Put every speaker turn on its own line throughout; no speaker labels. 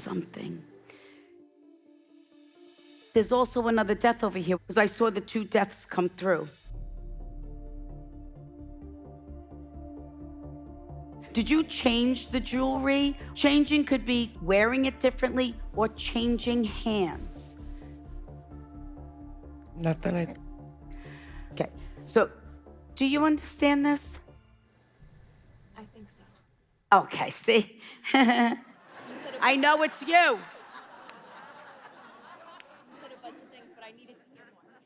something. There's also another death over here because I saw the 2 deaths come through. Did you change the jewelry? Changing could be wearing it differently or changing hands.
Nothing.
Okay, so do you understand this?
I think so.
Okay, see? I know it's you.
You said a bunch of things, but I needed to hear more.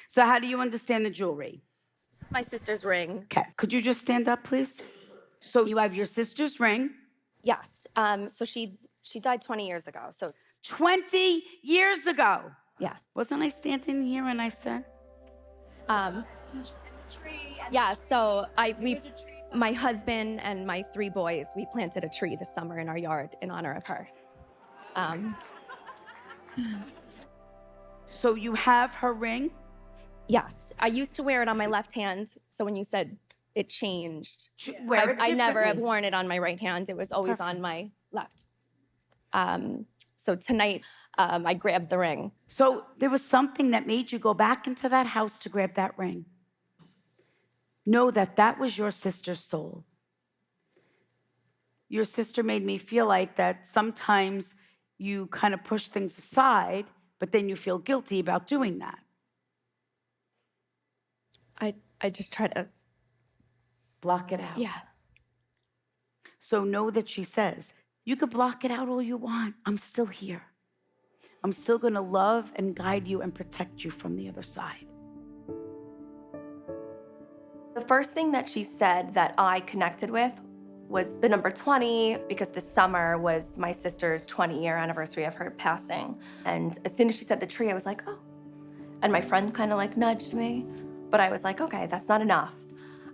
So how do you understand the jewelry?
This is my sister's ring.
Okay, could you just stand up, please? So you have your sister's ring.
Yes. So she died 20 years ago. So it's
20 years ago.
yes.
Wasn't I standing here when I said?
Yeah. So my husband and my 3 boys, we planted a tree this summer in our yard in honor of her.
So you have her ring?
Yes. I used to wear it on my left hand. So when you said it changed,
Wear it
I never have
differently.
worn it on my right hand. It was always on my left. So tonight, I grabbed the ring.
So there was something that made you go back into that house to grab that ring. Know that that was your sister's soul. Your sister made me feel like that sometimes you kind of push things aside, but then you feel guilty about doing that.
I just try to,
Block it out.
yeah.
So know that she says, you could block it out all you want. I'm still here. I'm still going to love and guide you and protect you from the other side.
The first thing that she said that I connected with was the number 20, because this summer was my sister's 20-year anniversary of her passing. And as soon as she said the tree, I was like, oh. And my friend kind of like nudged me, but I was like, okay, that's not enough.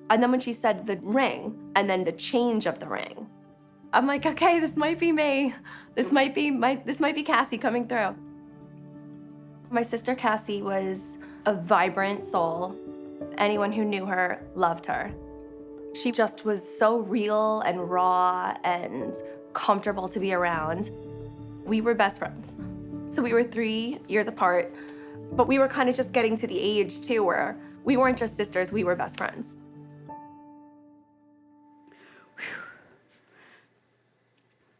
And then when she said the ring and then the change of the ring, I'm like, okay, this might be me. This might be Cassie coming through. My sister Cassie was a vibrant soul. Anyone who knew her loved her. She just was so real and raw and comfortable to be around. We were best friends. So we were 3 years apart, but we were kind of just getting to the age too where we weren't just sisters, we were best friends.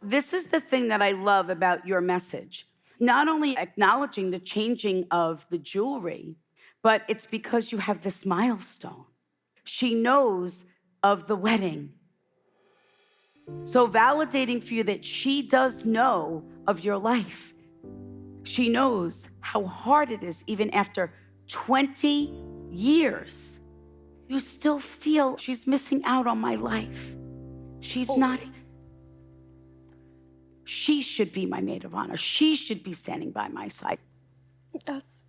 This is the thing that I love about your message. Not only acknowledging the changing of the jewelry, but it's because you have this milestone. She knows of the wedding. So validating for you that she does know of your life. She knows how hard it is even after 20 years. You still feel she's missing out on my life. She's not. She should be my maid of honor. She should be standing by my side.
Yes.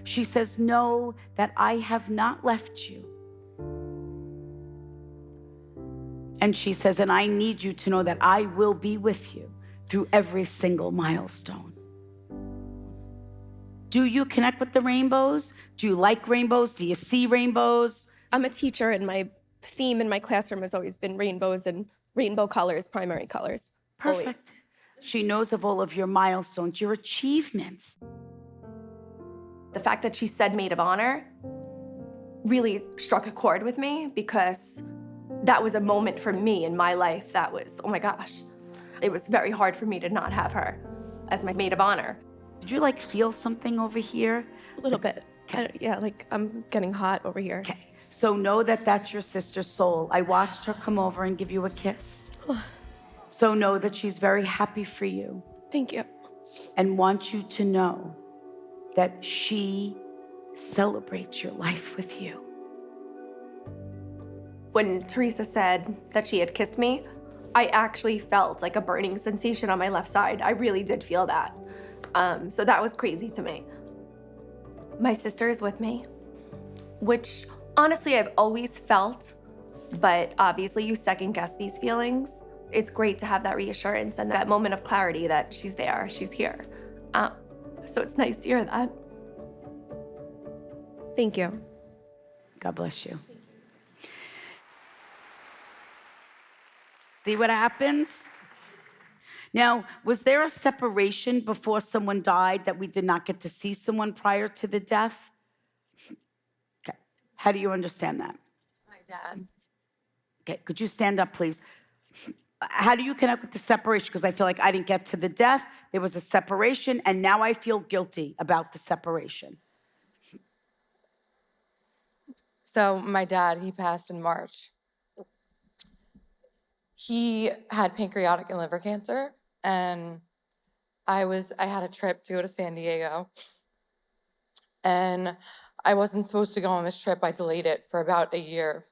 She says, know that I have not left you. And she says, and I need you to know that I will be with you through every single milestone. Do you connect with the rainbows? Do you like rainbows? Do you see rainbows?
I'm a teacher, and my theme in my classroom has always been rainbows and rainbow colors, primary colors.
Perfect.
Always.
She knows of all of your milestones, your achievements.
The fact that she said maid of honor really struck a chord with me because that was a moment for me in my life that was, oh my gosh. It was very hard for me to not have her as my maid of honor.
Did you feel something over here?
A little bit. Yeah, I'm getting hot over here.
Okay, so know that that's your sister's soul. I watched her come over and give you a kiss. So know that she's very happy for you.
Thank you.
And wants you to know that she celebrates your life with you.
When Theresa said that she had kissed me, I actually felt like a burning sensation on my left side. I really did feel that. So that was crazy to me. My sister is with me, which honestly I've always felt, but obviously you second guess these feelings. It's great to have that reassurance and that moment of clarity that she's there, she's here. So it's nice to hear that.
Thank you.
God bless you. See what happens? Now, was there a separation before someone died that we did not get to see someone prior to the death? Okay. How do you understand that?
My dad.
Okay, could you stand up, please? How do you connect with the separation? Because I feel like I didn't get to the death, there was a separation, and now I feel guilty about the separation.
So my dad, he passed in March. He had pancreatic and liver cancer, and I had a trip to go to San Diego, and I wasn't supposed to go on this trip. I delayed it for about a year.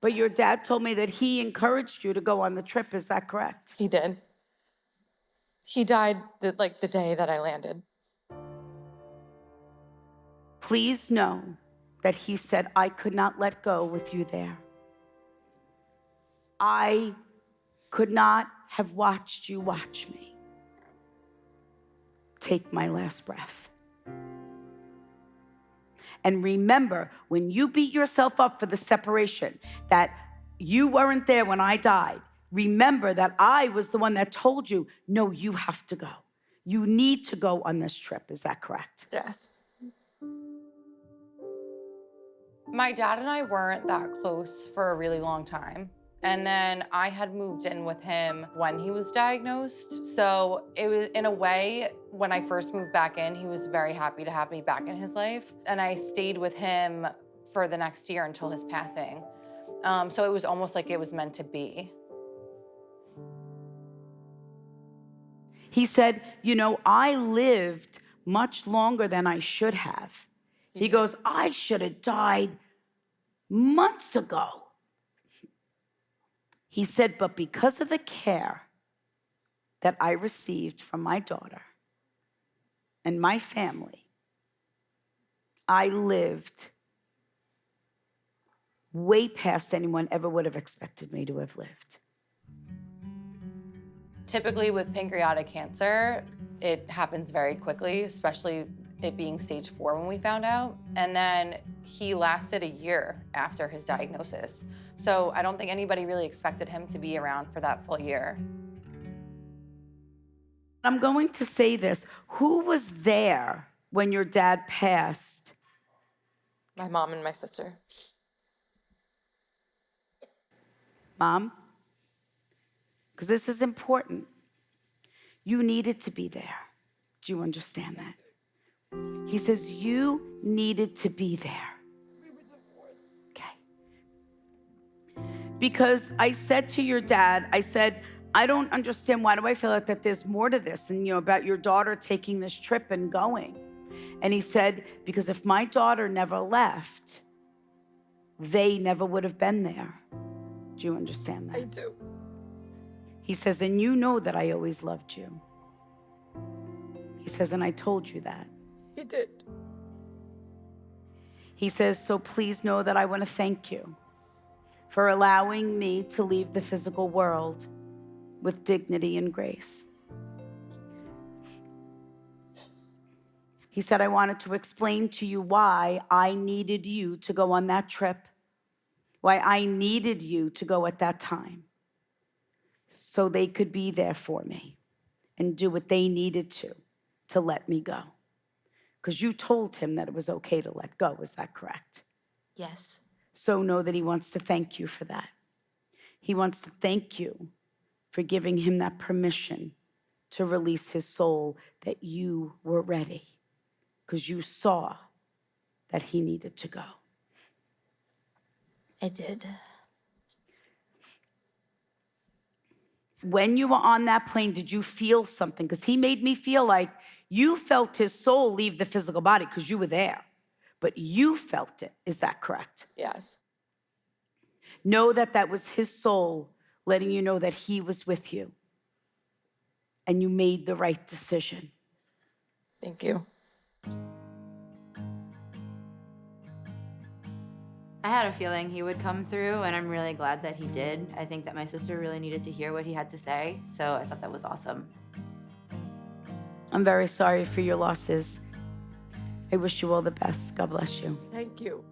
But your dad told me that he encouraged you to go on the trip. Is that correct?
He did. He died the day that I landed.
Please know that he said, I could not let go with you there. I could not have watched you watch me take my last breath. And remember, when you beat yourself up for the separation, that you weren't there when I died, remember that I was the one that told you, no, you have to go. You need to go on this trip. Is that correct?
Yes. My dad and I weren't that close for a really long time. And then I had moved in with him when he was diagnosed. So it was, in a way, when I first moved back in, he was very happy to have me back in his life. And I stayed with him for the next year until his passing. So it was almost like it was meant to be.
He said, you know, I lived much longer than I should have. He goes, I should have died months ago. He said, but because of the care that I received from my daughter and my family, I lived way past anyone ever would have expected me to have lived.
Typically with pancreatic cancer, it happens very quickly, especially it being stage 4 when we found out. And then he lasted a year after his diagnosis. So I don't think anybody really expected him to be around for that full year.
I'm going to say this. Who was there when your dad passed?
My mom and my sister.
Mom? Because this is important. You needed to be there. Do you understand that? He says, you needed to be there. Okay. Because I said to your dad, I said, I don't understand, why do I feel like that there's more to this? And, about your daughter taking this trip and going. And he said, because if my daughter never left, they never would have been there. Do you understand that?
I do.
He says, and you know that I always loved you. He says, and I told you that.
He did.
He says, so please know that I want to thank you for allowing me to leave the physical world with dignity and grace. He said, I wanted to explain to you why I needed you to go on that trip, why I needed you to go at that time, so they could be there for me and do what they needed to let me go. Because you told him that it was okay to let go. Is that correct?
Yes.
So know that he wants to thank you for that. He wants to thank you for giving him that permission to release his soul, that you were ready because you saw that he needed to go.
I did.
When you were on that plane, did you feel something? Because he made me feel like you felt his soul leave the physical body because you were there, but you felt it. Is that correct?
Yes.
Know that that was his soul letting you know that he was with you and you made the right decision.
Thank you.
I had a feeling he would come through, and I'm really glad that he did. I think that my sister really needed to hear what he had to say, so I thought that was awesome.
I'm very sorry for your losses. I wish you all the best. God bless you.
Thank you.